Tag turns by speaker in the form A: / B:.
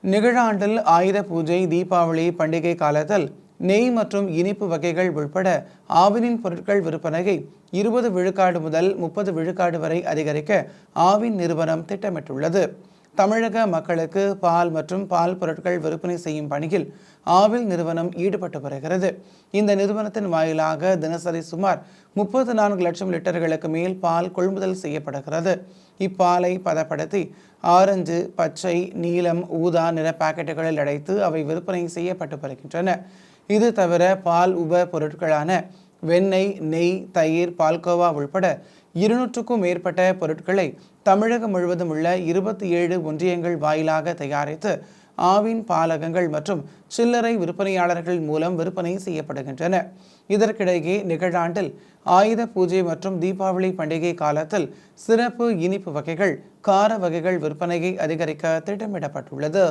A: நிகழாண்டில் ஆயுத பூஜை, தீபாவளி பண்டிகை காலத்தில் நெய் மற்றும் இனிப்பு வகைகள் உள்பட ஆவினின் பொருட்கள் விற்பனையை 20 விழுக்காடு முதல் 30 விழுக்காடு வரை அதிகரிக்க ஆவின் நிறுவனம் திட்டமிட்டுள்ளது. தமிழக மக்களுக்கு பால் மற்றும் பால் பொருட்கள் விற்பனை செய்யும் பணியில் ஆவில் நிறுவனம் ஈடுபட்டு வருகிறது. இந்த நிறுவனத்தின் வாயிலாக தினசரி சுமார் 34 லட்சம் லிட்டர்களுக்கு மேல் பால் கொள்முதல் செய்யப்படுகிறது. இப்பாலை பதப்படுத்தி ஆரஞ்சு, பச்சை, நீலம், ஊதா நிற பாக்கெட்டுகளில் அடைத்து அவை விற்பனை செய்யப்பட்டு வருகின்றன. இது தவிர பால் உப பொருட்களான வெண்ணெய், நெய், தயிர், பால்கோவா உள்பட 200க்கும் மேற்பட்ட பொருட்களை தமிழகம் முழுவதும் உள்ள 27 ஒன்றியங்கள் வாயிலாக தயாரித்து ஆவின் பாலகங்கள் மற்றும் சில்லறை விற்பனையாளர்கள் மூலம் விற்பனை செய்யப்படுகின்றன. இதற்கிடையே நிகழாண்டில் ஆயுத பூஜை மற்றும் தீபாவளி பண்டிகை காலத்தில் சிறப்பு இனிப்பு வகைகள், கார வகைகள் விற்பனையை அதிகரிக்க திட்டமிடப்பட்டுள்ளது.